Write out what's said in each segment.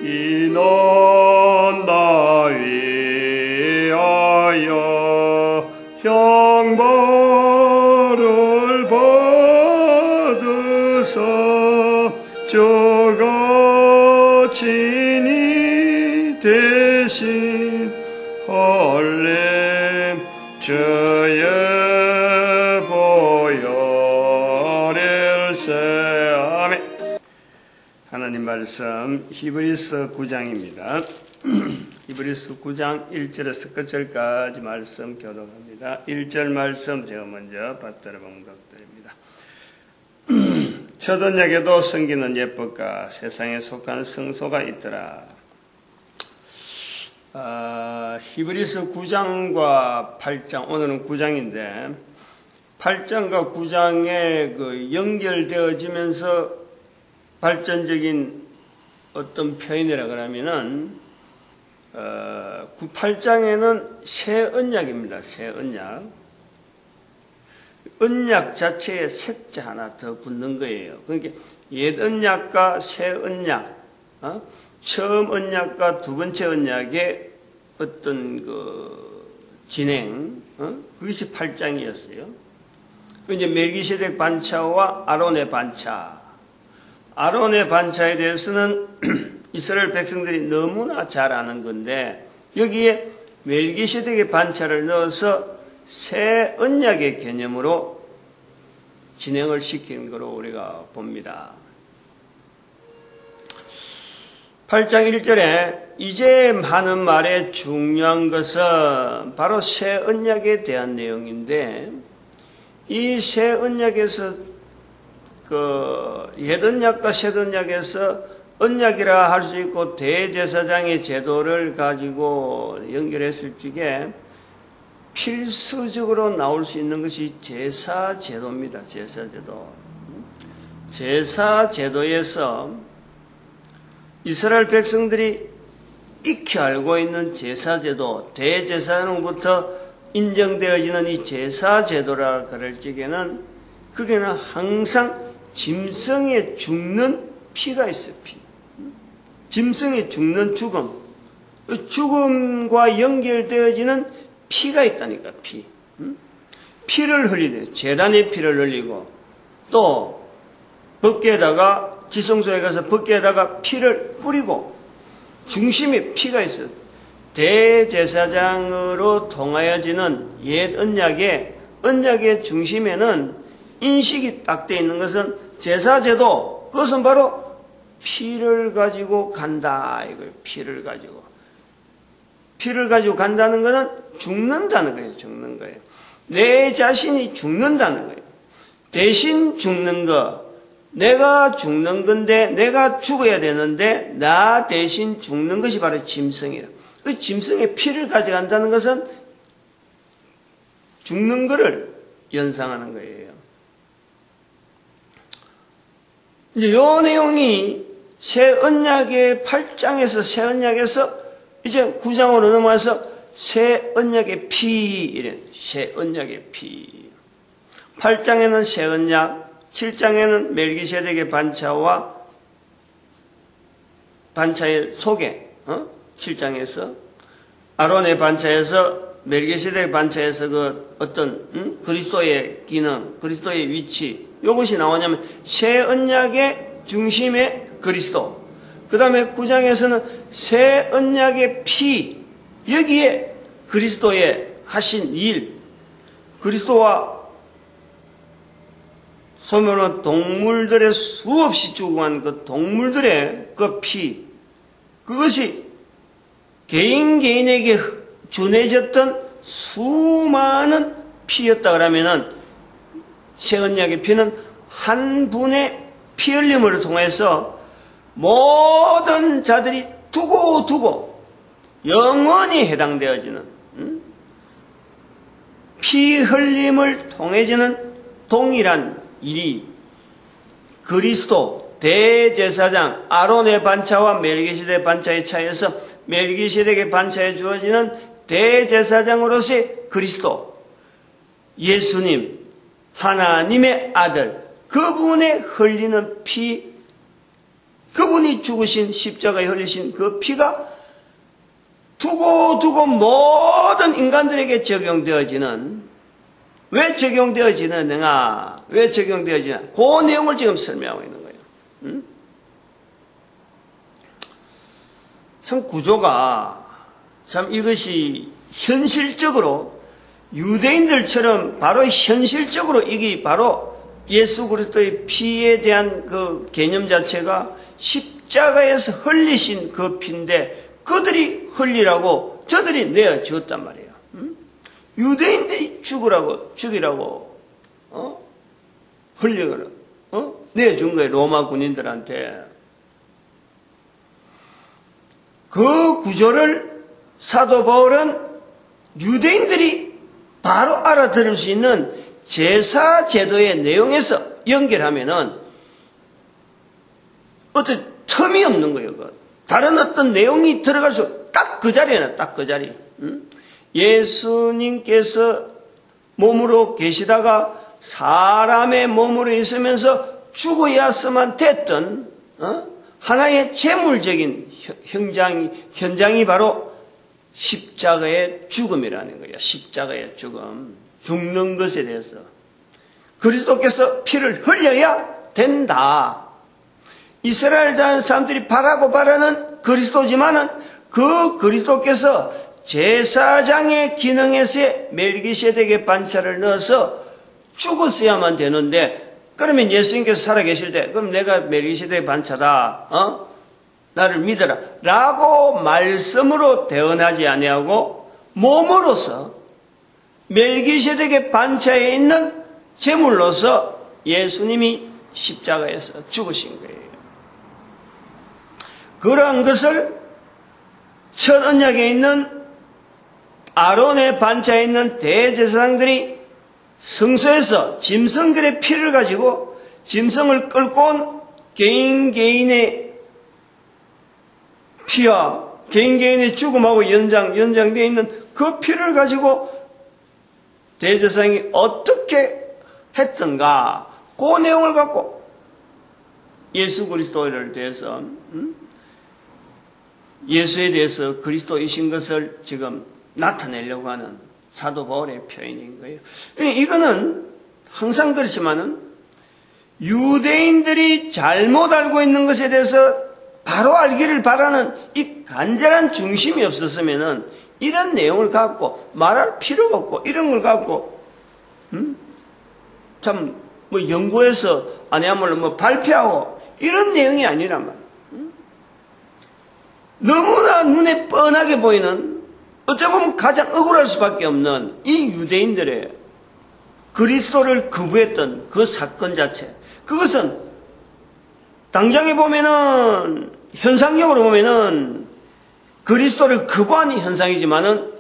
이는 나 위하여 형벌을 받으사 저가 친히 대신 할렘 주의 보혈일세. 아멘. 하나님 말씀 히브리서 9장입니다. 히브리서 9장 1절에서 끝절까지 말씀 교독합니다. 1절 말씀 제가 먼저 받들어 봉독드립니다. 첫 언약에도 섬기는 예법과 세상에 속한 성소가 있더라. 히브리서 9장과 8장, 오늘은 9장인데 8장과 9장에 연결되어지면서 발전적인 어떤 표현이라 그러면은 8장에는 새 언약입니다. 새 언약. 언약 자체에 색자 하나 더 붙는 거예요. 그러니까 옛 언약과 새 언약, 처음 언약과 두 번째 언약의 어떤 진행, 그것이 8장이었어요. 이제 멜기세덱 반차와 아론의 반차. 아론의 반차에 대해서는 이스라엘 백성들이 너무나 잘 아는 건데 여기에 멜기세덱의 반차를 넣어서 새 언약의 개념으로 진행을 시킨 거로 우리가 봅니다. 8장 1절에 이제 하는 말의 중요한 것은 바로 새 언약에 대한 내용인데 이 새 언약에서 옛 언약과 새 언약에서 언약이라 할 수 있고 대제사장의 제도를 가지고 연결했을 적에 필수적으로 나올 수 있는 것이 제사제도입니다. 제사제도. 제사제도에서 이스라엘 백성들이 익히 알고 있는 제사제도, 대제사장부터 인정되어지는 이 제사제도라 그럴 적에는 그게는 항상 짐승에 죽는 피가 있어요. 피. 짐승에 죽는 죽음. 죽음과 연결되어지는 피가 있다니까. 피. 피를 흘리네요. 제단의 피를 흘리고 또 벗개에다가 지성소에 가서 벗개에다가 피를 뿌리고 중심에 피가 있어요. 대제사장으로 통하여지는 옛 언약의 중심에는 인식이 딱 되어 있는 것은 제사제도, 그것은 바로 피를 가지고 간다 이거예요. 피를 가지고 간다는 것은 죽는다는 거예요. 죽는 거예요. 내 자신이 죽는다는 거예요. 대신 죽는 거. 내가 죽는 건데 내가 죽어야 되는데 나 대신 죽는 것이 바로 짐승이에요. 그 짐승의 피를 가져간다는 것은 죽는 것을 연상하는 거예요. 이제 이 내용이 새 언약의 8장에서 새 언약에서 이제 9장으로 넘어와서 새 언약의 피, 이래. 새 언약의 피. 8장에는 새 언약, 7장에는 멜기세덱의 반차와 반차의 소개, 7장에서 아론의 반차에서 멜기세덱 반차에서 어떤 그리스도의 기능, 그리스도의 위치, 이것이 나오냐면 새 언약의 중심에 그리스도. 그 다음에 9장에서는 새 언약의 피, 여기에 그리스도의 하신 일, 그리스도와 소멸한 동물들의 수없이 죽어간 그 동물들의 그 피, 그것이 개인에게 준해졌던 수많은 피였다 그러면은 새 언약의 피는 한 분의 피 흘림을 통해서 모든 자들이 두고 영원히 해당되어지는 피 흘림을 통해지는 동일한 일이 그리스도 대제사장 아론의 반차와 멜기세덱 반차의 차이에서 멜기세덱의 반차에 주어지는 대제사장으로서의 그리스도 예수님 하나님의 아들 그분의 흘리는 피 그분이 죽으신 십자가에 흘리신 그 피가 두고 모든 인간들에게 적용되어지는, 왜 적용되어지느냐, 왜 적용되어지냐, 그 내용을 지금 설명하고 있는 거예요. 참 구조가, 참 이것이 현실적으로 유대인들처럼 바로 현실적으로 이게 바로 예수 그리스도의 피에 대한 그 개념 자체가 십자가에서 흘리신 그 피인데 그들이 흘리라고 저들이 내어 주었단 말이에요. 유대인들이 죽이라고 흘리거나 내어준 거예요. 로마 군인들한테. 그 구조를 사도 바울은 유대인들이 바로 알아들을 수 있는 제사 제도의 내용에서 연결하면은 어떤 틈이 없는 거예요. 다른 어떤 내용이 들어갈수록 딱 그 자리에는 딱 그 자리. 예수님께서 몸으로 계시다가 사람의 몸으로 있으면서 죽어야만 됐던 하나의 재물적인 현장이 바로 십자가의 죽음이라는 거예요. 십자가의 죽음. 죽는 것에 대해서. 그리스도께서 피를 흘려야 된다. 이스라엘 사람들이 바라는 그리스도지만은 그 그리스도께서 제사장의 기능에서의 멜기세덱의 반차를 넣어서 죽었어야만 되는데, 그러면 예수님께서 살아계실 때, 그럼 내가 멜기세덱의 반차다, 나를 믿어라 라고 말씀으로 대언하지 아니하고 몸으로서 멜기세덱의 반차에 있는 제물로서 예수님이 십자가에서 죽으신 거예요. 그러한 것을 첫 언약에 있는 아론의 반차에 있는 대제사장들이 성소에서 짐승들의 피를 가지고 짐승을 끌고 온 개인의 피와 개인의 죽음하고 연장되어 있는 그 피를 가지고 대제사장이 어떻게 했던가, 그 내용을 갖고 예수 그리스도를 대해서 예수에 대해서 그리스도이신 것을 지금 나타내려고 하는 사도 바울의 표현인 거예요. 이거는 항상 그렇지만은 유대인들이 잘못 알고 있는 것에 대해서 바로 알기를 바라는 이 간절한 중심이 없었으면은 이런 내용을 갖고 말할 필요가 없고, 이런 걸 갖고 참 뭐 연구해서 아니야말로 뭐 발표하고 이런 내용이 아니란 말이에요. 너무나 눈에 뻔하게 보이는, 어찌 보면 가장 억울할 수밖에 없는 이 유대인들의 그리스도를 거부했던 그 사건 자체, 그것은 당장에 보면은, 현상적으로 보면은 그리스도를 거부하는 현상이지만은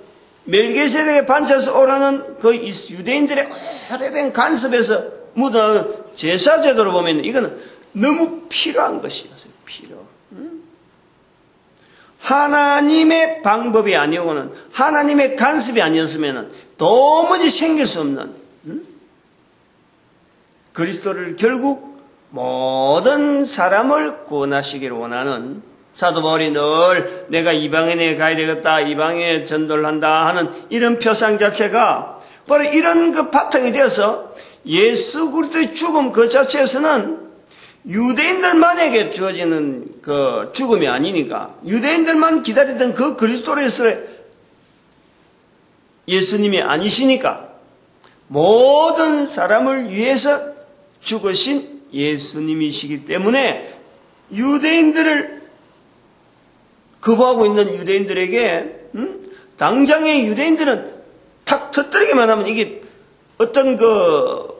멜기세덱의 반차에서 오라는 그 유대인들의 오래된 간섭에서 묻어나는 제사제도로 보면 이거는 너무 필요한 것이었어요. 필요. 하나님의 방법이 아니고는, 하나님의 간섭이 아니었으면 도무지 생길 수 없는 그리스도를 결국 모든 사람을 구원하시기를 원하는, 사도 바울이 늘 내가 이방인에 가야 되겠다, 이방인에 전도를 한다 하는 이런 표상 자체가 바로 이런 그 바탕이 되어서 예수 그리스도의 죽음 그 자체에서는 유대인들만에게 주어지는 그 죽음이 아니니까, 유대인들만 기다리던 그 그리스도로서의 예수님이 아니시니까 모든 사람을 위해서 죽으신 예수님이시기 때문에 유대인들을 거부하고 있는 유대인들에게 당장의 유대인들은 탁 터뜨리기만 하면 이게 어떤 그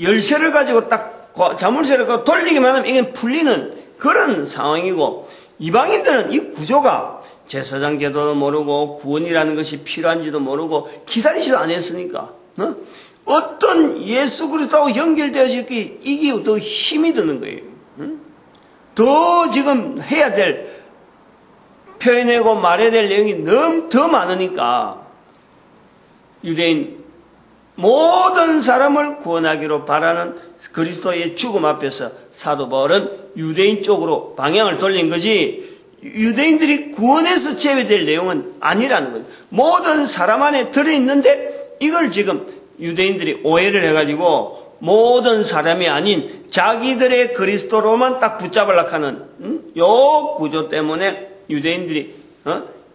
열쇠를 가지고 딱 자물쇠를 돌리기만 하면 이게 풀리는 그런 상황이고, 이방인들은 이 구조가 제사장 제도도 모르고 구원이라는 것이 필요한지도 모르고 기다리지도 않았으니까 어떤 예수 그리스도하고 연결되어지기 이게 더 힘이 드는 거예요. 더 지금 해야 될, 표현하고 말해야 될 내용이 너무 더 많으니까 유대인 모든 사람을 구원하기로 바라는 그리스도의 죽음 앞에서 사도 바울은 유대인 쪽으로 방향을 돌린 거지, 유대인들이 구원해서 제외될 내용은 아니라는 거예요. 모든 사람 안에 들어있는데 이걸 지금 유대인들이 오해를 해가지고 모든 사람이 아닌 자기들의 그리스도로만 딱 붙잡으려고 하는 요 구조 때문에 유대인들이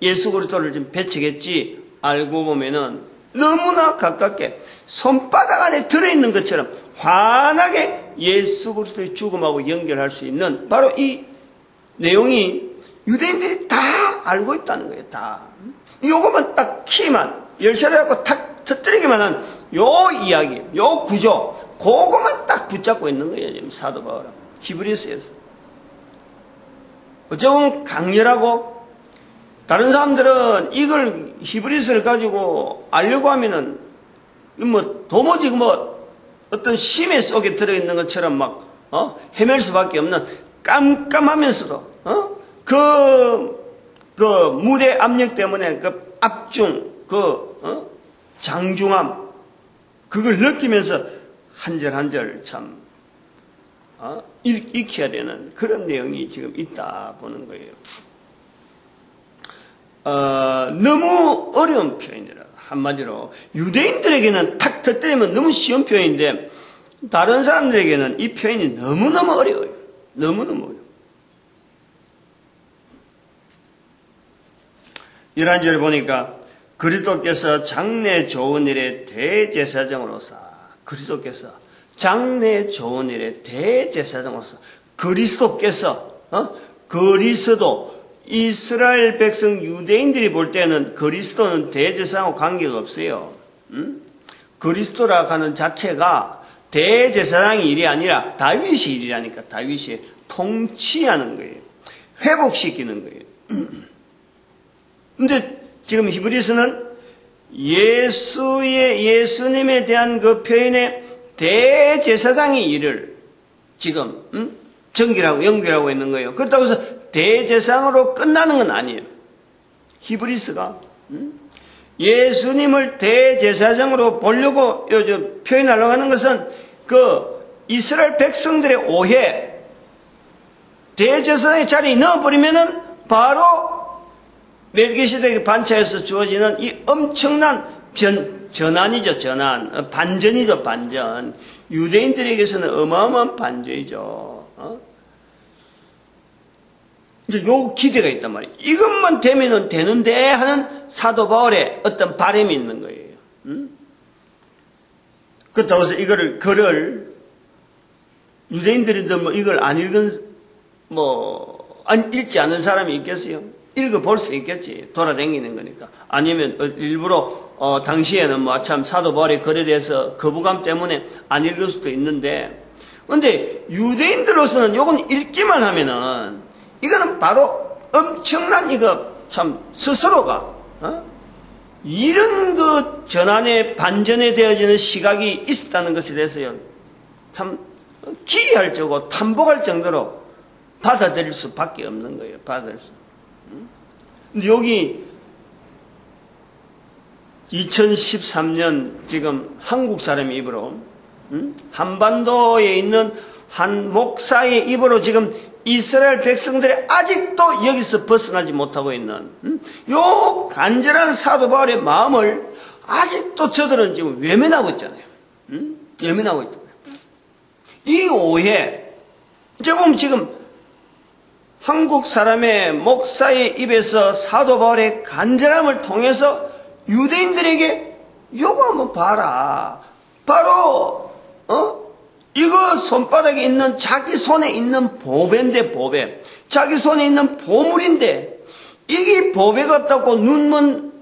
예수 그리스도를 좀 배척했지, 알고 보면은 너무나 가깝게 손바닥 안에 들어있는 것처럼 환하게 예수 그리스도의 죽음하고 연결할 수 있는 바로 이 내용이 유대인들이 다 알고 있다는 거예요. 다. 요거만 딱 키만 열쇠를 갖고 탁 터뜨리기만 한 요 이야기, 요 구조, 그거만 딱 붙잡고 있는 거예요. 지금 사도 바울은 히브리서에서. 어쩌면 강렬하고, 다른 사람들은 이걸 히브리서를 가지고 알려고 하면은 도무지 어떤 심해 속에 들어있는 것처럼 막 헤맬 수밖에 없는, 깜깜하면서도 그 무대 압력 때문에 그 압중, 장중함, 그걸 느끼면서 한 절 한 절 참 익혀야 되는 그런 내용이 지금 있다 보는 거예요. 너무 어려운 표현이라, 한마디로 유대인들에게는 탁 터뜨리면 너무 쉬운 표현인데 다른 사람들에게는 이 표현이 너무너무 어려워요. 너무너무 어려워요. 11절에 보니까 그리스도께서 장래 좋은 일의 대제사장으로서, 그리스도께서 장래 좋은 일의 대제사장으로서, 그리스도께서 그리스도, 이스라엘 백성 유대인들이 볼 때는 그리스도는 대제사장하고 관계가 없어요. 그리스도라 하는 자체가 대제사장의 일이 아니라 다윗의 일이라니까. 다윗이 통치하는 거예요. 회복시키는 거예요. 근데 지금 히브리서는 예수님에 대한 그 표현의 대제사장의 일을 지금 연결하고 있는 거예요. 그렇다고 해서 대제사장으로 끝나는 건 아니에요. 히브리서가 예수님을 대제사장으로 보려고 요즘 표현하려고 하는 것은 그 이스라엘 백성들의 오해, 대제사장의 자리에 넣어버리면은 바로 멜기세덱의 반차에서 주어지는 이 엄청난 전환이죠. 전환. 반전이죠. 반전. 유대인들에게서는 어마어마한 반전이죠. 이제 요 기대가 있단 말이에요. 이것만 되면은 되는데 하는 사도 바울의 어떤 바람이 있는 거예요. 그렇다고 해서 글을 유대인들인데 이걸 안 읽은 안 읽지 않은 사람이 있겠어요? 읽어볼 수 있겠지. 돌아다니는 거니까. 아니면 일부러 당시에는 참 사도 바울의 글에 대해서 거부감 때문에 안 읽을 수도 있는데, 근데 유대인들로서는 요건 읽기만 하면은 이거는 바로 엄청난 참 스스로가 이런 그 전환에 반전에 되어지는 시각이 있었다는 것에 대해서요 참 기이할 정도고 탐복할 정도로 받아들일 수밖에 없는 거예요. 받아들일 수. 근데 여기 2013년 지금 한국 사람의 입으로 한반도에 있는 한 목사의 입으로 지금 이스라엘 백성들이 아직도 여기서 벗어나지 못하고 있는 요 간절한 사도 바울의 마음을 아직도 저들은 지금 외면하고 있잖아요. 외면하고 있잖아요. 이 오해, 이제 보면 지금 한국 사람의 목사의 입에서 사도 바울의 간절함을 통해서 유대인들에게 요거 한번 봐라. 바로 이거 손바닥에 있는 자기 손에 있는 보배인데 보배. 자기 손에 있는 보물인데 이게 보배가 없다고 눈먼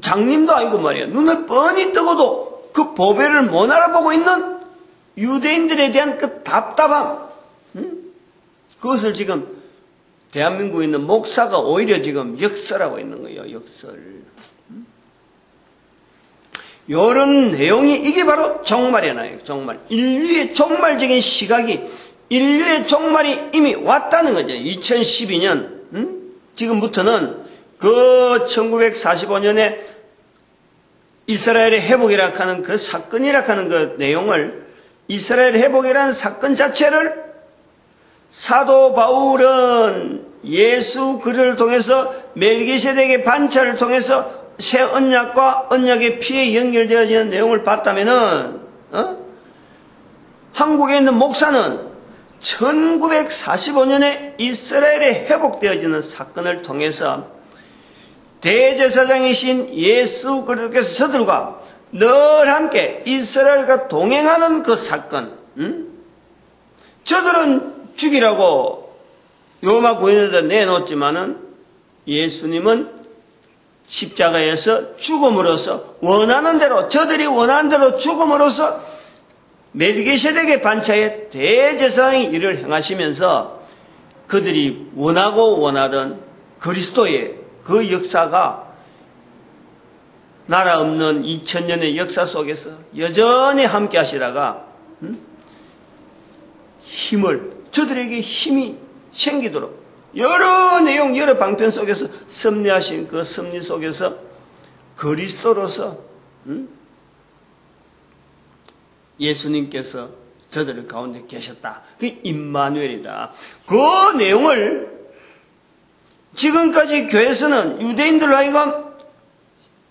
장님도 아니고 말이야. 눈을 뻔히 뜨고도 그 보배를 못 알아보고 있는 유대인들에 대한 그 답답함. 그것을 지금 대한민국에 있는 목사가 오히려 지금 역설하고 있는 거예요. 역설. 이런 내용이 이게 바로 종말의 나요. 종말. 인류의 종말적인 시각이 인류의 종말이 이미 왔다는 거죠. 2012년 지금부터는 그 1945년에 이스라엘의 회복이라 하는 그 사건이라 하는 그 내용을, 이스라엘 회복이라는 사건 자체를 사도 바울은 예수 그리스도를 통해서 멜기세덱의 반차를 통해서 새 언약과 언약의 피에 연결되어지는 내용을 봤다면은, 한국에 있는 목사는 1945년에 이스라엘에 회복되어지는 사건을 통해서 대제사장이신 예수 그리스도께서 저들과 늘 함께 이스라엘과 동행하는 그 사건, 저들은 죽이라고 로마 구인에다 내놓았지만은 예수님은 십자가에서 죽음으로써 원하는 대로, 저들이 원하는 대로 죽음으로써 멜기세덱의 반차에 대제사장의 일을 행하시면서 그들이 원하고 원하던 그리스도의 그 역사가 나라 없는 2000년의 역사 속에서 여전히 함께 하시다가 저들에게 힘이 생기도록 여러 내용, 여러 방편 속에서 섭리하신 그 섭리 속에서 그리스도로서 예수님께서 저들 가운데 계셨다. 그 임마누엘이다. 그 내용을 지금까지 교회에서는 유대인들로 하여금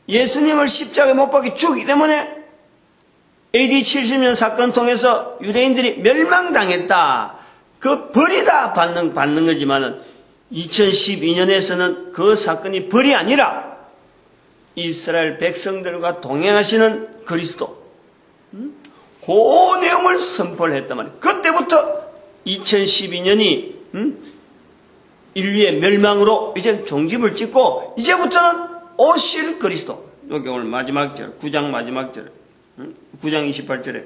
예수님을 십자가에 못 박혀 죽이기 때문에 AD 70년 사건 통해서 유대인들이 멸망당했다. 그 벌이다 받는 거지만은 2012년에서는 그 사건이 벌이 아니라 이스라엘 백성들과 동행하시는 그리스도. 그 내용을 선포를 했단 말이에요. 그때부터 2012년이 인류의 멸망으로 이제 종집을 찍고 이제부터는 오실 그리스도. 여기 오늘 마지막 절, 9장 마지막 절, 9장 28절에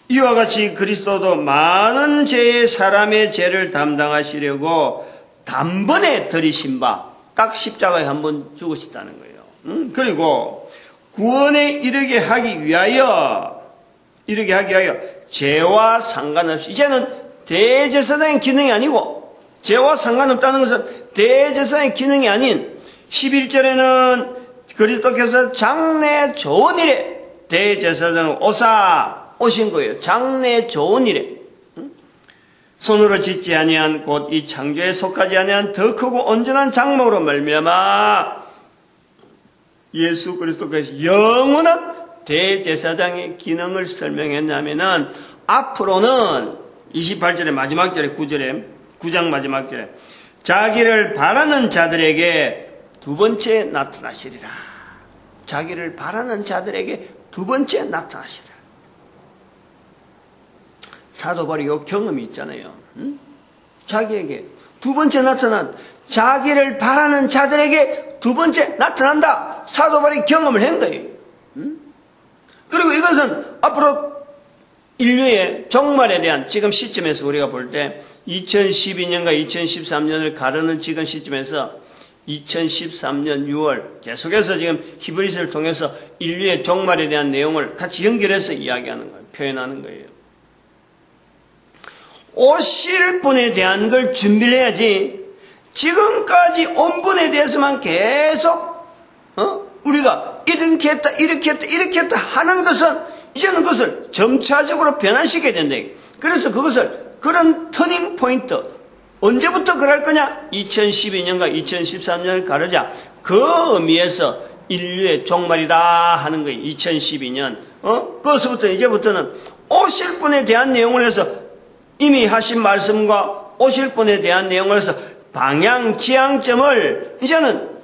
이와 같이 그리스도도 많은 죄의 사람의 죄를 담당하시려고 단번에 들이신 바, 딱 십자가에 한번 죽으셨다는 거예요. 그리고 구원에 이르게 하기 위하여 죄와 상관없이, 이제는 대제사장의 기능이 아니고 죄와 상관없다는 것은 대제사장의 기능이 아닌 11절에는 그리스도께서 장래 좋은 일에 대제사장으로 오신 거예요. 장래 좋은 일에. 손으로 짓지 아니한 곧 이 창조에 속하지 아니한 더 크고 온전한 장막으로 말미암아 예수 그리스도께서 영원한 대제사장의 기능을 설명했냐면은 앞으로는 28절의 마지막 절에 9장 마지막 절에 자기를 바라는 자들에게 두 번째 나타나시리라. 자기를 바라는 자들에게 두 번째 나타나시리라. 사도 바울이 요 경험이 있잖아요. 자기에게 두 번째 나타난, 자기를 바라는 자들에게 두 번째 나타난다. 사도 바울이 경험을 한 거예요. 그리고 이것은 앞으로 인류의 종말에 대한 지금 시점에서 우리가 볼 때 2012년과 2013년을 가르는 지금 시점에서 2013년 6월 계속해서 지금 히브리서를 통해서 인류의 종말에 대한 내용을 같이 연결해서 이야기하는 거예요. 표현하는 거예요. 오실 분에 대한 걸 준비를 해야지 지금까지 온 분에 대해서만 계속 우리가 이렇게 했다 하는 것은 이제는 그것을 점차적으로 변화시켜야 된다. 그래서 그것을 그런 터닝 포인트 언제부터 그럴 거냐? 2012년과 2013년을 가르자. 그 의미에서 인류의 종말이다 하는 거예요. 2012년. 그것부터 이제부터는 오실 분에 대한 내용을 해서 이미 하신 말씀과 오실 분에 대한 내용을 해서 방향, 지향점을 이제는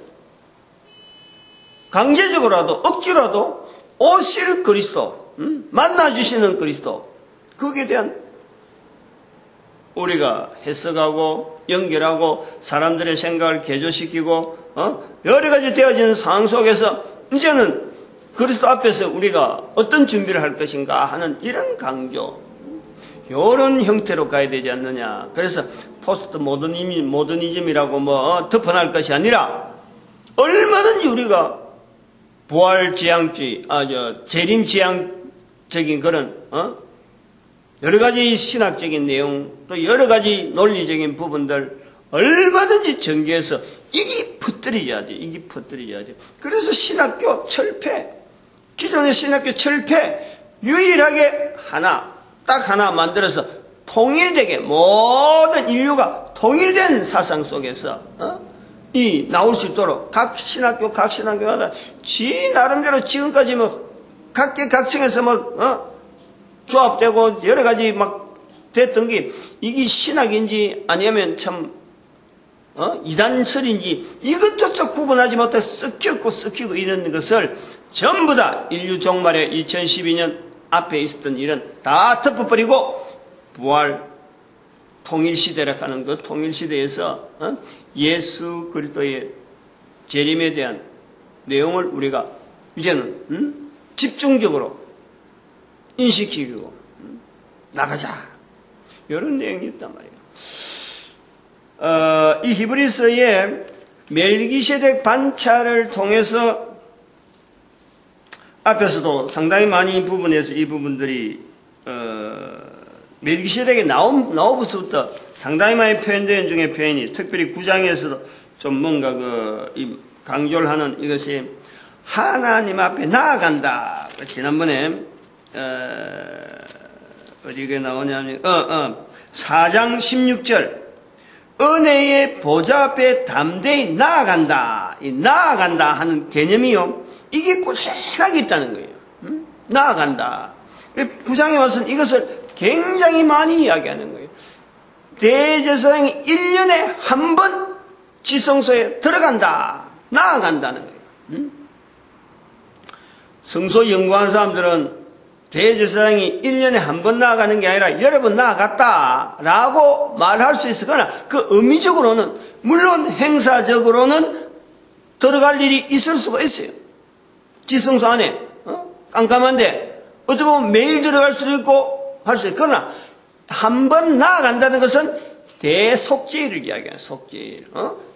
강제적으로라도 억지로라도 오실 그리스도, 만나주시는 그리스도, 거기에 대한 우리가 해석하고 연결하고 사람들의 생각을 개조시키고 여러 가지 되어지는 상황 속에서 이제는 그리스도 앞에서 우리가 어떤 준비를 할 것인가 하는 이런 강조, 이런 형태로 가야 되지 않느냐. 그래서 포스트 모더니즘이라고 덮어낼 것이 아니라 얼마든지 우리가 부활지향주의, 재림지향적인 그런 여러 가지 신학적인 내용, 또 여러 가지 논리적인 부분들 얼마든지 전개해서 이게 퍼뜨려야 돼. 그래서 신학교 철폐, 기존의 신학교 철폐 유일하게 딱 하나 만들어서 통일되게 모든 인류가 통일된 사상 속에서 나올 수 있도록 각 신학교마다 지 나름대로 지금까지 각계각층에서 조합되고 여러 가지 됐던 게 이게 신학인지 아니면 참 이단설인지 이것조차 구분하지 못해 섞이고 이런 것을 전부 다 인류 종말에 2012년 앞에 있었던 일은 다 덮어버리고 부활 통일시대라 하는 그 통일시대에서 예수 그리스도의 재림에 대한 내용을 우리가 이제는 집중적으로 인식시키고 나가자 이런 내용이 있단 말이에요. 이 히브리서의 멜기세덱 반차를 통해서 앞에서도 상당히 많이 부분에서 이 부분들이 멜기세덱에 나오부터 상당히 많이 표현된 중에 표현이 특별히 9장에서도 좀 뭔가 강조를 하는 이것이 하나님 앞에 나아간다. 지난번에 어디에 나오냐면 4장 16절 은혜의 보좌 앞에 담대히 나아간다. 이 나아간다 하는 개념이요. 이게 꾸준하게 있다는 거예요. 나아간다. 9장에 와서는 이것을 굉장히 많이 이야기하는 거예요. 대제사장이 1년에 한 번 지성소에 들어간다. 나아간다는 거예요. 성소 연구하는 사람들은 대제사장이 1년에 한 번 나아가는 게 아니라 여러 번 나아갔다라고 말할 수 있거나 그 의미적으로는 물론 행사적으로는 들어갈 일이 있을 수가 있어요. 지성소 안에 깜깜한데 어떻게 보면 매일 들어갈 수도 있고 할 수 있고 그러나 한 번 나아간다는 것은 대속죄일을 이야기하는 속죄일.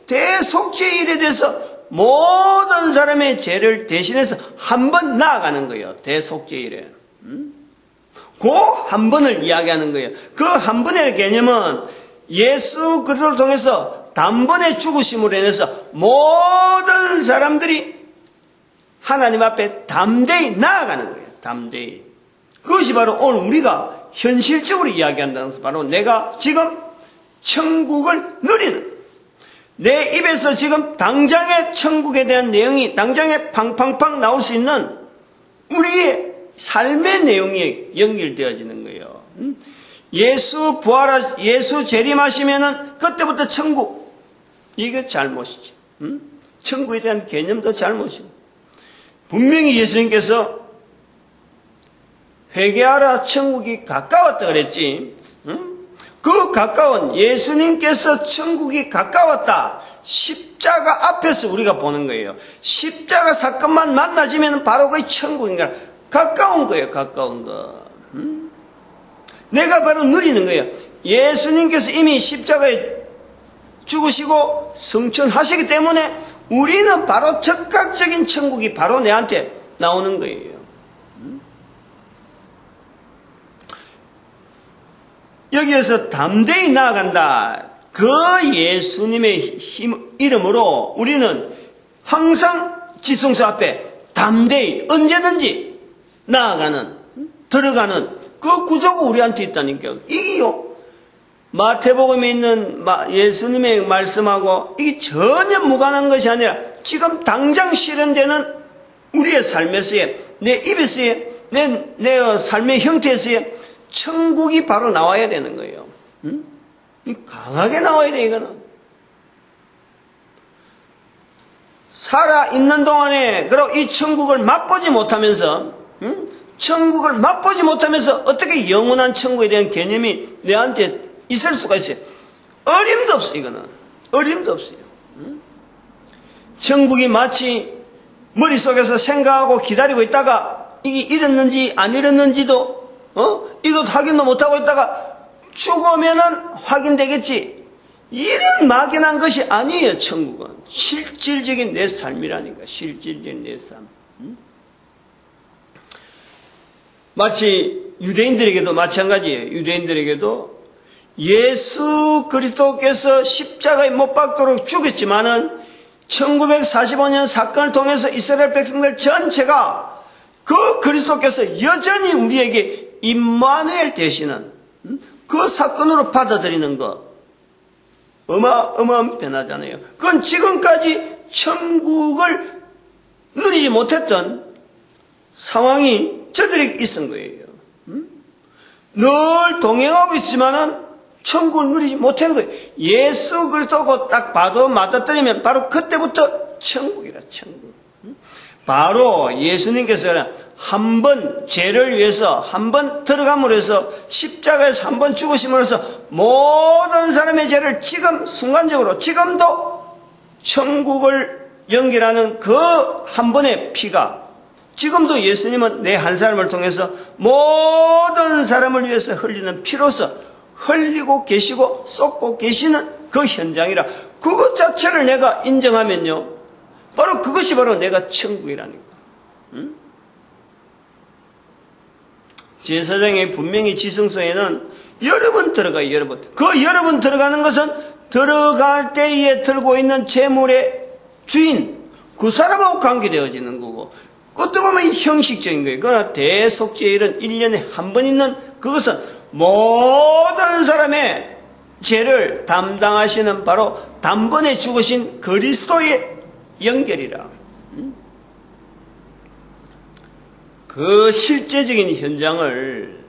대속죄일에 대해서 모든 사람의 죄를 대신해서 한 번 나아가는 거예요. 대속죄일에. 그 한 번을 이야기하는 거예요. 그 한 번의 개념은 예수 그리스도를 통해서 단번에 죽으심으로 인해서 모든 사람들이 하나님 앞에 담대히 나아가는 거예요. 담대히. 그것이 바로 오늘 우리가 현실적으로 이야기한다는 것은 바로 내가 지금 천국을 누리는 내 입에서 지금 당장의 천국에 대한 내용이 당장에 팡팡팡 나올 수 있는 우리의 삶의 내용이 연결되어지는 거예요. 예수 재림하시면은 그때부터 천국. 이게 잘못이지. 천국에 대한 개념도 잘못이고. 분명히 예수님께서 회개하라 천국이 가까웠다 그랬지. 그 가까운 예수님께서 천국이 가까웠다. 십자가 앞에서 우리가 보는 거예요. 십자가 사건만 만나지면 바로 그 천국인가. 가까운 거예요. 가까운 거. 내가 바로 누리는 거예요. 예수님께서 이미 십자가에 죽으시고 성천하시기 때문에 우리는 바로 즉각적인 천국이 바로 내한테 나오는 거예요. 여기에서 담대히 나아간다. 그 예수님의 이름으로 우리는 항상 지성소 앞에 담대히 언제든지 나아가는 들어가는 그 구조가 우리한테 있다니까요. 이게요. 마태복음에 있는 예수님의 말씀하고 이게 전혀 무관한 것이 아니라 지금 당장 실현되는 우리의 삶에서의 내 입에서의 내 삶의 형태에서의 천국이 바로 나와야 되는 거예요. 강하게 나와야 돼 이거는. 살아있는 동안에 그리고 이 천국을 맛보지 못하면서 어떻게 영원한 천국에 대한 개념이 내한테 있을 수가 있어요. 어림도 없어요. 이거는 어림도 없어요. 천국이 마치 머릿속에서 생각하고 기다리고 있다가 이게 이랬는지 안 이랬는지도 이것 확인도 못하고 있다가 죽으면은 확인되겠지. 이런 막연한 것이 아니에요. 천국은 실질적인 내 삶이라니까. 실질적인 내 삶. 마치 유대인들에게도 마찬가지예요. 유대인들에게도 예수 그리스도께서 십자가에 못 박도록 죽였지만은 1945년 사건을 통해서 이스라엘 백성들 전체가 그 그리스도께서 여전히 우리에게 임마누엘 되시는 그 사건으로 받아들이는 거 어마어마한 변화잖아요. 그건 지금까지 천국을 누리지 못했던 상황이 저들에게 있은 거예요. 늘 동행하고 있지만은 천국을 누리지 못한 거예요. 예수 그리스도고 딱 봐도 맞아떨리면 바로 그때부터 천국이라, 천국. 바로 예수님께서 한 번 죄를 위해서 한 번 들어감으로 해서 십자가에서 한 번 죽으심으로써 모든 사람의 죄를 지금 순간적으로 지금도 천국을 연결하는 그 한 번의 피가 지금도 예수님은 내 한 사람을 통해서 모든 사람을 위해서 흘리는 피로서 흘리고 계시고 쏟고 계시는 그 현장이라 그것 자체를 내가 인정하면요 바로 그것이 바로 내가 천국이라니까. 제사장의 분명히 지성소에는 여러 번 들어가요. 여러 번. 그 여러 번 들어가는 것은 들어갈 때에 들고 있는 재물의 주인 그 사람하고 관계되어지는 거고 그것도 보면 형식적인 거예요. 그러나 대속죄일은 1년에 한 번 있는 그것은 모든 사람의 죄를 담당하시는 바로 단번에 죽으신 그리스도의 연결이라. 그 실제적인 현장을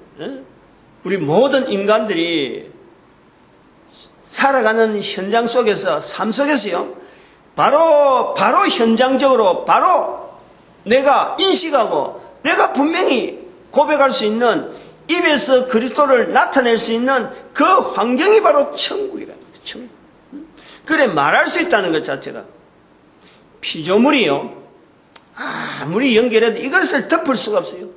우리 모든 인간들이 살아가는 현장 속에서 삶 속에서요 바로 현장적으로 바로 내가 인식하고 내가 분명히 고백할 수 있는 입에서 그리스도를 나타낼 수 있는 그 환경이 바로 천국이라는 거예요. 천국. 그래 말할 수 있다는 것 자체가 피조물이요 아무리 연결해도 이것을 덮을 수가 없어요.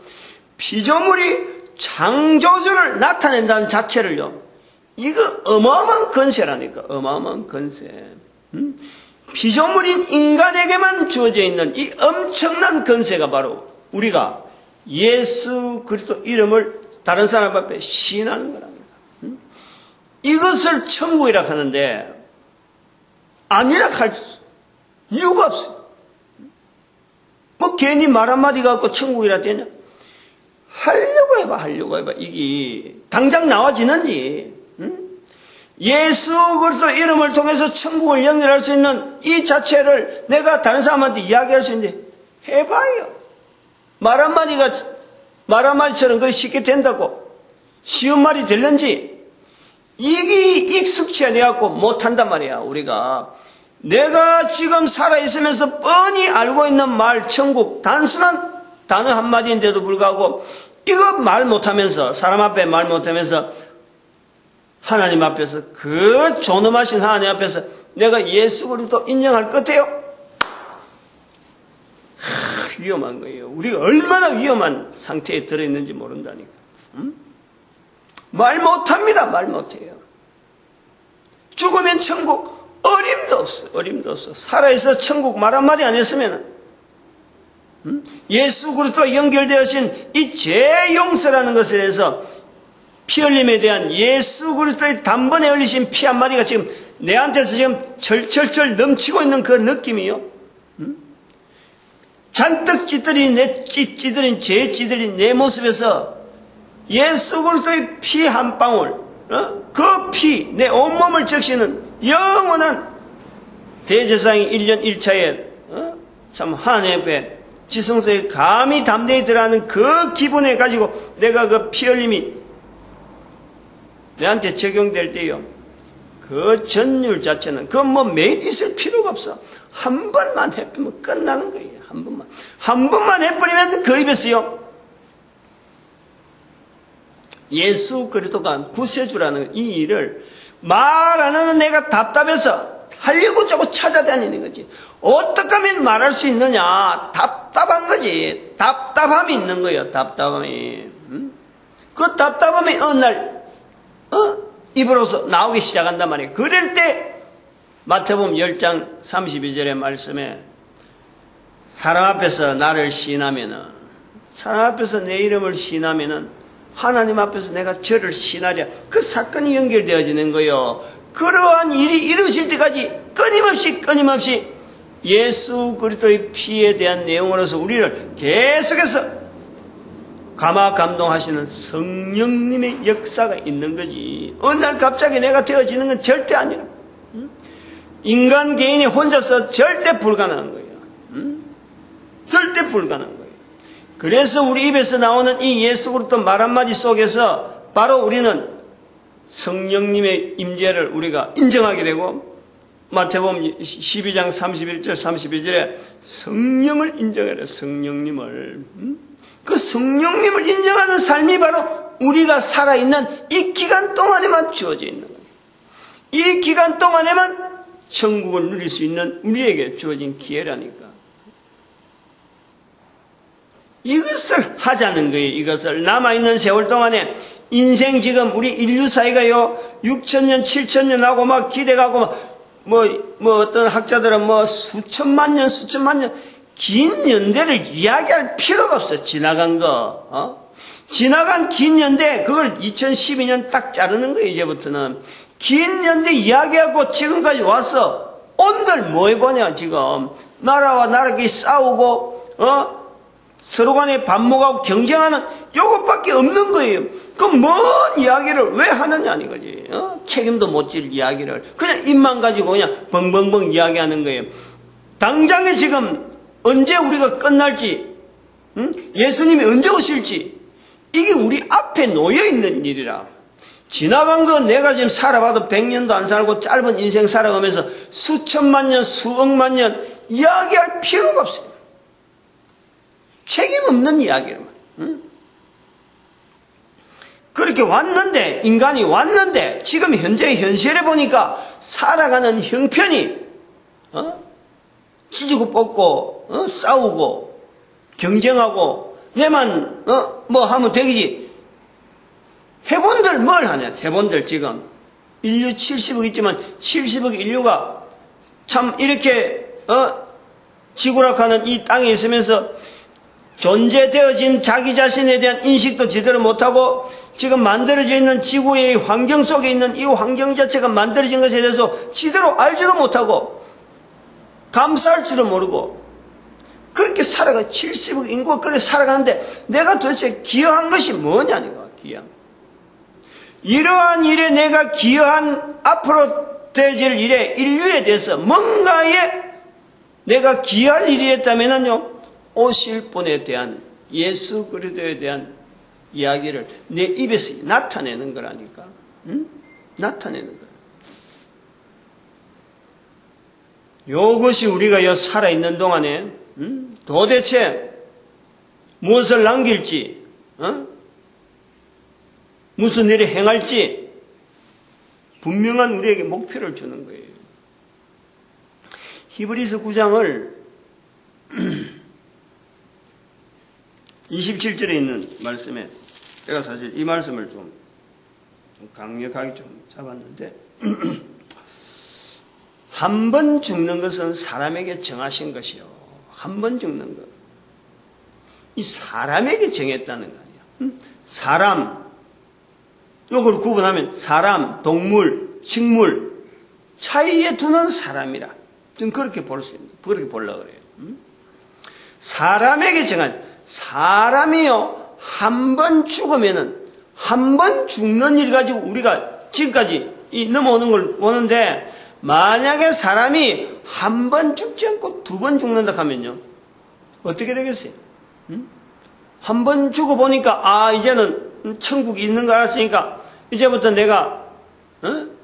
피조물이 창조주를 나타낸다는 자체를요 이거 어마어마한 건세라니까. 어마어마한 건세. 피조물인 인간에게만 주어져 있는 이 엄청난 건세가 바로 우리가 예수 그리스도 이름을 다른 사람 앞에 시인하는 거랍니다. 이것을 천국이라 하는데 아니라 할 이유가 없어요. 뭐 괜히 말 한마디 갖고 천국이라 되냐? 하려고 해봐. 이게 당장 나와지는지. 예수 그리스도 이름을 통해서 천국을 연결할 수 있는 이 자체를 내가 다른 사람한테 이야기할 수 있는데 해봐요. 말 한마디처럼 그게 쉽게 된다고 쉬운 말이 될는지 이게 익숙치 않아갖고 못한단 말이야. 우리가 내가 지금 살아있으면서 뻔히 알고 있는 말 천국 단순한 단어 한마디인데도 불구하고 이거 말 못하면서 사람 앞에 말 못하면서 하나님 앞에서 그 존엄하신 하나님 앞에서 내가 예수 그리스도 인정할 것 같아요? 위험한 거예요. 우리가 얼마나 위험한 상태에 들어있는지 모른다니까. 말 못합니다. 말 못해요. 죽으면 천국 어림도 없어. 살아있어 천국 말 한마디 안 했으면 예수 그리스도와 연결되어진 이 죄 용서라는 것에 대해서 피 흘림에 대한 예수 그리스도의 단번에 흘리신 피 한마디가 지금 내한테서 지금 철철철 넘치고 있는 그 느낌이요. 잔뜩 찌들인 죄 찌들인 내 모습에서 예수 그리스도의 피 한 방울, 그 피, 내 온몸을 적시는 영원한 대제사장이 1년 1차에 참 하나님 앞에 지성소에 감히 담대히 들어가는 그 기분에 가지고 내가 그 피 흘림이 내한테 적용될 때요. 그 전율 자체는 그건 뭐 매일 있을 필요가 없어. 한 번만 해버리면 끝나는 거예요. 한 번만 해버리면 그 입에서요. 예수 그리스도가 구세주라는 이 일을 말 안 하는 내가 답답해서 하려고 자꾸 찾아다니는 거지. 어떻게 하면 말할 수 있느냐. 답답한 거지. 답답함이 있는 거예요. 답답함이. 그 답답함이 어느 날 입으로서 나오기 시작한단 말이에요. 그럴 때 마태복음 10장 32절의 말씀에 사람 앞에서 나를 시인하면은 사람 앞에서 내 이름을 시인하면은 하나님 앞에서 내가 저를 시인하랴. 그 사건이 연결되어지는 거예요. 그러한 일이 이루어질 때까지 끊임없이 예수 그리스도의 피에 대한 내용으로서 우리를 계속해서 감화 감동하시는 성령님의 역사가 있는 거지. 어느 날 갑자기 내가 되어지는 건 절대 아니라. 인간 개인이 혼자서 절대 불가능한 거예요. 절대 불가능한 거예요. 그래서 우리 입에서 나오는 이 예수 그리스도 말 한마디 속에서 바로 우리는 성령님의 임재를 우리가 인정하게 되고, 마태복음 12장 31절 32절에 성령을 인정해라. 성령님을. 그 성령님을 인정하는 삶이 바로 우리가 살아있는 이 기간 동안에만 주어져 있는 거예요. 이 기간 동안에만 천국을 누릴 수 있는 우리에게 주어진 기회라니까. 이것을 하자는 거예요. 이것을 남아있는 세월 동안에 인생 지금 우리 인류 사이가요 6천년 7천년 하고 막 기대가고 뭐 어떤 학자들은 뭐 수천만 년 긴 연대를 이야기할 필요가 없어. 지나간 거 지나간 긴 연대 그걸 2012년 딱 자르는 거예요. 이제부터는 긴 연대 이야기하고 지금까지 와서 온들 뭐 해보냐. 지금 나라와 나라끼리 싸우고 서로 간에 반목하고 경쟁하는 요것밖에 없는 거예요. 그럼 뭔 이야기를 왜 하느냐 이거지. 책임도 못 질 이야기를 그냥 입만 가지고 그냥 벙벙벙 이야기하는 거예요. 당장에 지금 언제 우리가 끝날지, 예수님이 언제 오실지, 이게 우리 앞에 놓여있는 일이라. 지나간 거 내가 지금 살아봐도 100년도 안 살고 짧은 인생 살아가면서 수천만 년, 수억만 년 이야기할 필요가 없어요. 책임 없는 이야기를. 그렇게 왔는데, 인간이 왔는데, 지금 현재 현실에 보니까 살아가는 형편이, 찢고 뽑고, 싸우고, 경쟁하고, 내만, 뭐 하면 되겠지. 해본들 뭘 하냐, 해본들 지금. 인류 70억 있지만, 70억 인류가 참 이렇게, 지구락하는 이 땅에 있으면서 존재되어진 자기 자신에 대한 인식도 제대로 못하고, 지금 만들어져 있는 지구의 환경 속에 있는 이 환경 자체가 만들어진 것에 대해서 제대로 알지도 못하고, 감사할지도 모르고 그렇게 살아가 70억 인구가 그렇게 살아가는데 내가 도대체 기여한 것이 뭐냐니까. 기여. 이러한 일에 내가 기여한 앞으로 되어질 일에 인류에 대해서 뭔가에 내가 기여할 일이 있다면요 오실 분에 대한 예수 그리스도에 대한 이야기를 내 입에서 나타내는 거라니까. 나타내는 거야. 요것이 우리가 살아있는 동안에 도대체 무엇을 남길지, 무슨 일을 행할지 분명한 우리에게 목표를 주는 거예요. 히브리서 9장을 27절에 있는 말씀에 제가 사실 이 말씀을 좀 강력하게 좀 잡았는데 한 번 죽는 것은 사람에게 정하신 것이요. 한 번 죽는 것. 이 사람에게 정했다는 거 아니야. 사람. 이걸 구분하면 사람, 동물, 식물 차이에 두는 사람이라. 좀 그렇게 볼 수 있는, 그렇게 보려고 그래요. 사람에게 정한, 사람이요. 한 번 죽으면은, 한 번 죽는 일 가지고 우리가 지금까지 넘어오는 걸 보는데, 만약에 사람이 한 번 죽지 않고 두 번 죽는다 하면요. 어떻게 되겠어요? 한 번 죽어보니까, 이제는 천국이 있는 거 알았으니까, 이제부터 내가,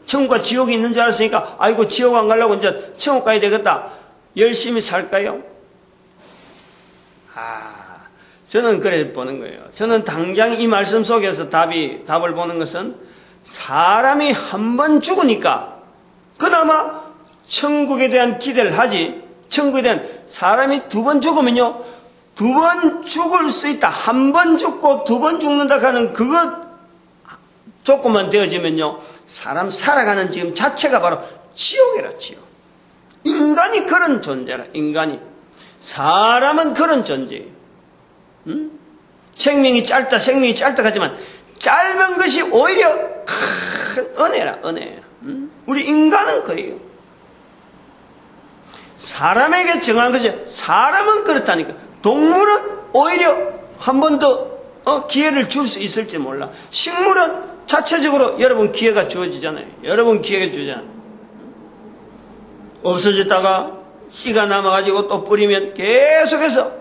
천국과 지옥이 있는 줄 알았으니까, 아이고, 지옥 안 가려고 이제 천국 가야 되겠다. 열심히 살까요? 저는 그래 보는 거예요. 저는 당장 이 말씀 속에서 답을 보는 것은 사람이 한 번 죽으니까, 그나마 천국에 대한 기대를 하지. 천국에 대한 사람이 두 번 죽으면요. 두 번 죽을 수 있다. 한 번 죽고 두 번 죽는다 하는 그것 조건만 되어지면요. 사람 살아가는 지금 자체가 바로 지옥이라. 지옥. 인간이 그런 존재라. 인간이. 사람은 그런 존재예요. 생명이 짧다 하지만 짧은 것이 오히려 큰 은혜라. 은혜. 우리 인간은 그래요. 사람에게 정한 것이 사람은 그렇다니까. 동물은 오히려 한 번 더 기회를 줄 수 있을지 몰라. 식물은 자체적으로 여러분 기회가 주어지잖아요. 여러분 기회가 주잖아요. 없어졌다가 씨가 남아가지고 또 뿌리면 계속해서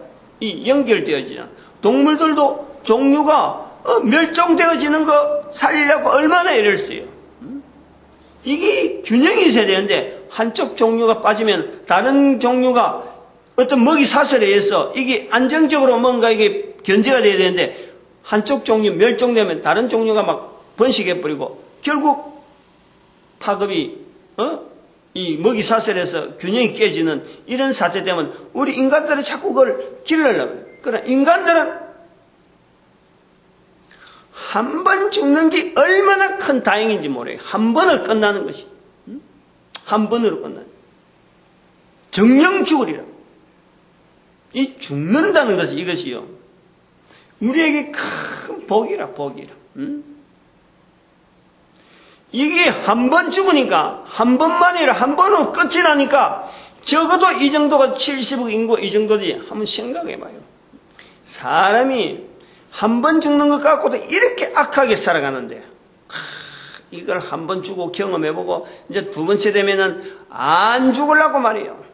이 연결되어지잖아요. 동물들도 종류가 멸종되어지는 거 살리려고 얼마나 애를 써요. 이게 균형이 있어야 되는데 한쪽 종류가 빠지면 다른 종류가 어떤 먹이 사슬에 의해서 이게 안정적으로 뭔가 이게 견제가 돼야 되는데 한쪽 종류 멸종되면 다른 종류가 막 번식해버리고 결국 파급이 이 먹이 사슬에서 균형이 깨지는 이런 사태 때문에 우리 인간들은 자꾸 그걸 길러려고 해요. 그러나 인간들은 한 번 죽는 게 얼마나 큰 다행인지 모르겠어요. 한 번을 끝나는 것이. 한 번으로 끝나는 정령 죽으리라. 이 죽는다는 것이 이것이요. 우리에게 큰 복이라. 이게 한 번 죽으니까 한 번만이라 한 번으로 끝이 나니까 적어도 이 정도가 70억 인구 이 정도지 한번 생각해봐요. 사람이 한 번 죽는 것 갖고도 이렇게 악하게 살아가는데 이걸 한 번 주고 경험해보고 이제 두 번째 되면은 안 죽으려고 말이에요.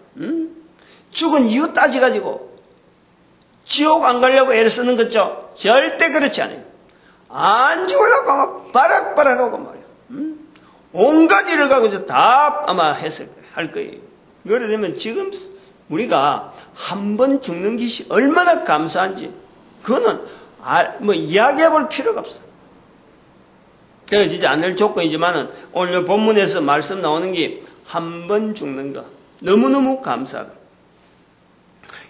죽은 이유 따져가지고 지옥 안 가려고 애를 쓰는 거죠. 절대 그렇지 않아요. 안 죽으려고 아마 바락바락하고 말이에요. 온갖 일을 가고 이제 다 아마 할 거예요. 그래 되면 지금 우리가 한 번 죽는 것이 얼마나 감사한지 그거는 뭐 이야기해 볼 필요가 없어. 그래서 않을 조건이지만은 오늘 본문에서 말씀 나오는 게 한 번 죽는 거 너무너무 감사하다.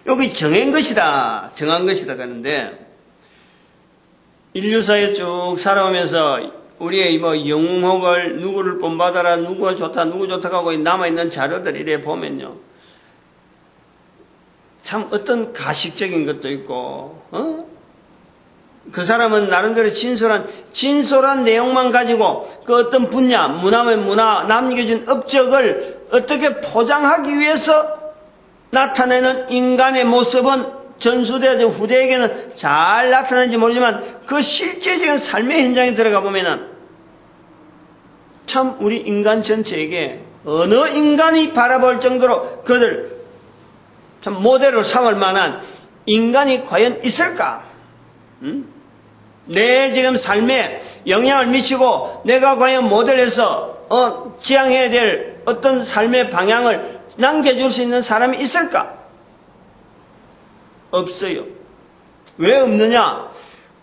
여기 정한 것이다 그러는데 인류사에 쭉 살아오면서 우리의 뭐 영웅학을 누구를 본받아라 누구가 좋다 누구 좋다고 하고 남아있는 자료들 이래 보면요 참 어떤 가식적인 것도 있고 그 사람은 나름대로 진솔한 내용만 가지고 그 어떤 분야, 문화, 남겨준 업적을 어떻게 포장하기 위해서 나타내는 인간의 모습은 전수되어서 후대에게는 잘 나타나는지 모르지만 그 실제적인 삶의 현장에 들어가 보면은 참 우리 인간 전체에게 어느 인간이 바라볼 정도로 그들 참 모델로 삼을 만한 인간이 과연 있을까? 내 지금 삶에 영향을 미치고 내가 과연 모델에서 지향해야 될 어떤 삶의 방향을 남겨줄 수 있는 사람이 있을까? 없어요. 왜 없느냐?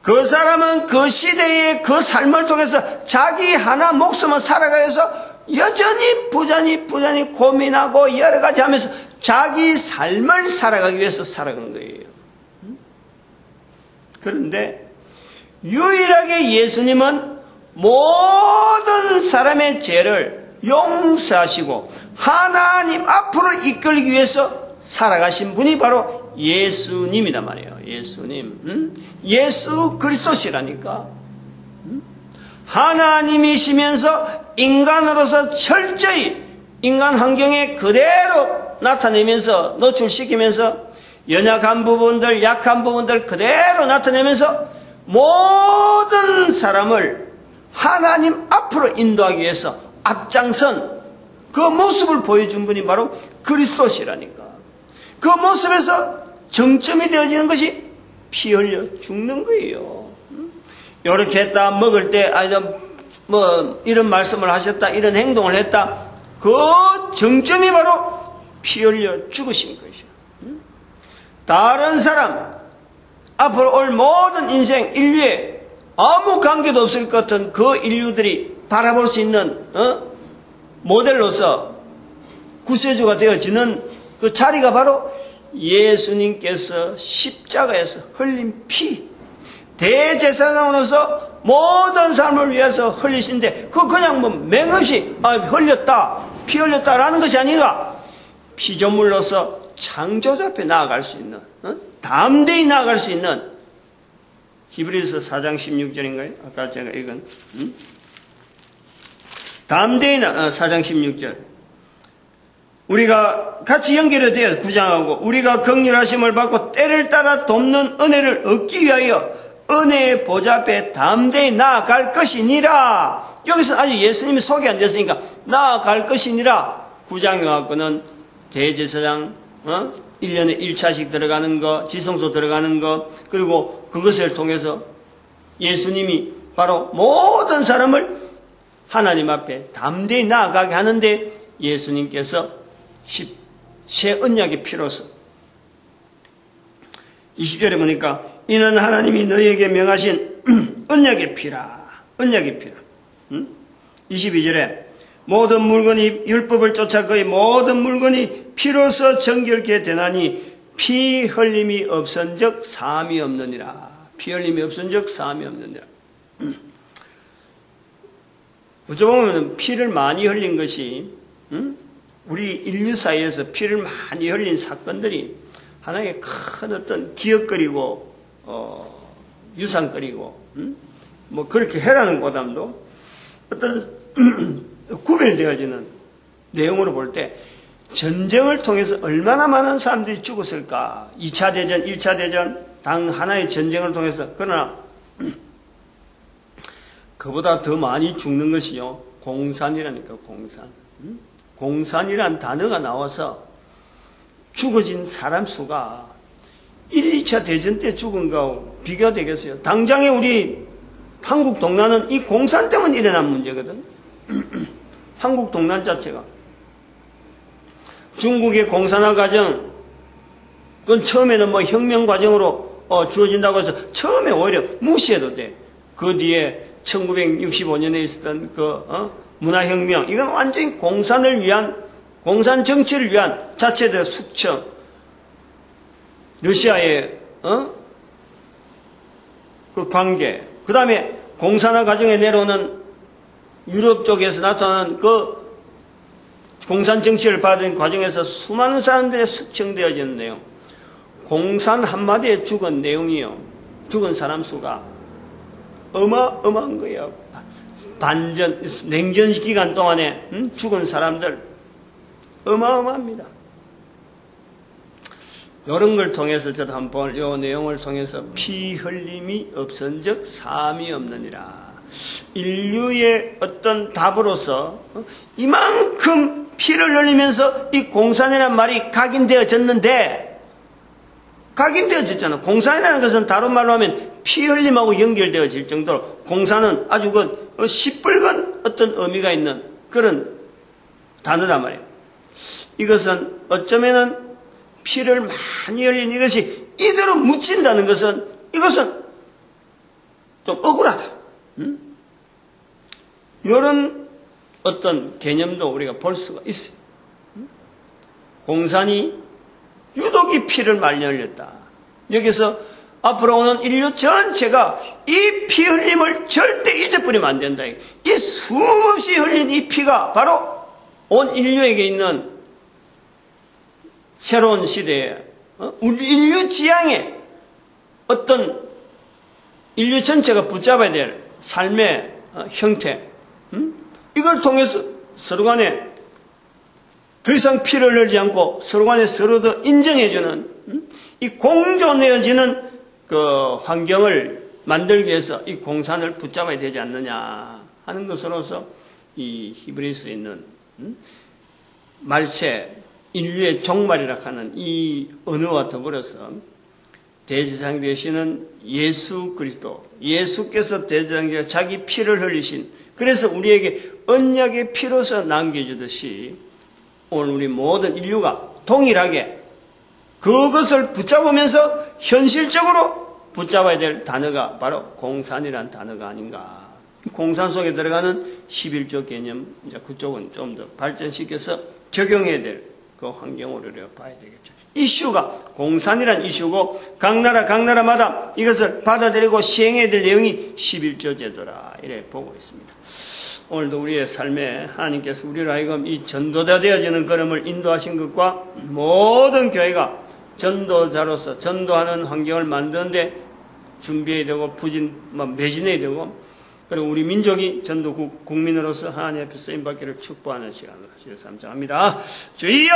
그 사람은 그 시대의 그 삶을 통해서 자기 하나 목숨을 살아가서 여전히 부전히 고민하고 여러 가지 하면서 자기 삶을 살아가기 위해서 살아간 거예요. 그런데 유일하게 예수님은 모든 사람의 죄를 용서하시고 하나님 앞으로 이끌기 위해서 살아가신 분이 바로 예수님이란 말이에요. 예수님. 예수 그리스도시라니까. 하나님이시면서 인간으로서 철저히 인간 환경에 그대로 나타내면서 노출시키면서 연약한 부분들, 약한 부분들 그대로 나타내면서 모든 사람을 하나님 앞으로 인도하기 위해서 앞장선 그 모습을 보여준 분이 바로 그리스도시라니까. 그 모습에서 정점이 되어지는 것이 피 흘려 죽는 거예요. 이렇게 했다, 먹을 때, 뭐, 이런 말씀을 하셨다, 이런 행동을 했다. 그 정점이 바로 피 흘려 죽으신 것이죠. 다른 사람, 앞으로 올 모든 인생, 인류에 아무 관계도 없을 것 같은 그 인류들이 바라볼 수 있는, 모델로서 구세주가 되어지는 그 자리가 바로 예수님께서 십자가에서 흘린 피, 대제사장으로서 모든 삶을 위해서 흘리신데, 그냥 뭐 맹없이, 흘렸다, 피 흘렸다라는 것이 아니라, 피조물로서 창조주 앞에 나아갈 수 있는, 담대히 나아갈 수 있는, 히브리서 4장 16절인가요? 아까 제가 읽은, 담대히 4장 16절. 우리가 같이 연결이 되어 구장하고 우리가 긍휼하심을 받고 때를 따라 돕는 은혜를 얻기 위하여 은혜의 보좌 앞에 담대히 나아갈 것이니라. 여기서 아직 예수님이 소개 안 됐으니까 나아갈 것이니라. 9장에 와서는 대제사장 1년에 1차씩 들어가는 거, 지성소 들어가는 거, 그리고 그것을 통해서 예수님이 바로 모든 사람을 하나님 앞에 담대히 나아가게 하는데 예수님께서 새 언약의 피로서 20절에 보니까 이는 하나님이 너희에게 명하신 언약의 피라. 언약의 피라. 22절에 모든 물건이 율법을 쫓아 그의 모든 물건이 피로서 정결케 되나니 피 흘림이 없은즉 사함이 없느니라. 피 흘림이 없은즉 사함이 없느니라. 어쩌면 피를 많이 흘린 것이 우리 인류 사이에서 피를 많이 흘린 사건들이 하나의 큰 어떤 기억거리고 유산거리고 뭐 그렇게 해라는 보담도 어떤 구별되어지는 내용으로 볼 때 전쟁을 통해서 얼마나 많은 사람들이 죽었을까. 2차 대전, 1차 대전 당 하나의 전쟁을 통해서. 그러나 그보다 더 많이 죽는 것이요 공산이라니까. 공산. 공산이란 단어가 나와서 죽어진 사람 수가 1, 2차 대전 때 죽은 거하고 비교가 되겠어요. 당장에 우리 한국 동란은 이 공산 때문에 일어난 문제거든. 한국 동란 자체가 중국의 공산화 과정, 그건 처음에는 뭐 혁명 과정으로 주어진다고 해서 처음에 오히려 무시해도 돼. 그 뒤에 1965년에 있었던 문화혁명, 이건 완전히 공산을 위한, 공산 정치를 위한 자체적 숙청. 러시아의 그 관계, 그 다음에 공산화 과정에 내려오는 유럽 쪽에서 나타나는 그 공산 정치를 받은 과정에서 수많은 사람들이 숙청되어지는 내용. 공산 한마디에 죽은 내용이요. 죽은 사람 수가 어마어마한 거예요. 반전, 냉전 기간 동안에 죽은 사람들 어마어마합니다. 이런 걸 통해서 저도 한번 이 내용을 통해서 피 흘림이 없은즉 사함이 없느니라. 인류의 어떤 답으로서 이만큼 피를 흘리면서 이 공산이라는 말이 각인되어졌는데, 각인되어졌잖아. 공산이라는 것은 다른 말로 하면 피 흘림하고 연결되어질 정도로 공산은 아주 그 시뻘건 어떤 의미가 있는 그런 단어란 말이에요. 이것은 어쩌면은 피를 많이 흘린 이것이 이대로 묻힌다는 것은 이것은 좀 억울하다. 이런 어떤 개념도 우리가 볼 수가 있어요. 공산이 유독이 피를 많이 흘렸다. 여기서 앞으로 오는 인류 전체가 이 피 흘림을 절대 잊어버리면 안 된다. 이 수없이 흘린 이 피가 바로 온 인류에게 있는 새로운 시대에 우리 인류 지향에 어떤 인류 전체가 붙잡아야 될 삶의 형태, 이걸 통해서 서로 간에 더 이상 피를 흘리지 않고 서로 간에 서로 더 인정해주는 이 공존해지는 그 환경을 만들기 위해서 이 공산을 붙잡아야 되지 않느냐 하는 것으로서 이 히브리서에 있는 말세 인류의 종말이라 하는 이 언어와 더불어서 대제사장 되시는 예수 그리스도, 예수께서 대제사장자 자기 피를 흘리신, 그래서 우리에게 언약의 피로서 남겨주듯이 오늘 우리 모든 인류가 동일하게 그것을 붙잡으면서 현실적으로 붙잡아야 될 단어가 바로 공산이라는 단어가 아닌가. 공산 속에 들어가는 11조 개념, 이제 그쪽은 좀 더 발전시켜서 적용해야 될 그 환경으로 봐야 되겠죠. 이슈가 공산이란 이슈고 각 나라마다 이것을 받아들이고 시행해야 될 내용이 11조 제도라 이래 보고 있습니다. 오늘도 우리의 삶에 하나님께서 우리로 하여금 이 전도자 되어지는 걸음을 인도하신 것과 모든 교회가 전도자로서 전도하는 환경을 만드는데 준비해야 되고 매진해야 되고, 그리고 우리 민족이 전도국 국민으로서 하나님 앞에 쓰임받기를 축복하는 시간을 하시길 감사합니다. 주여!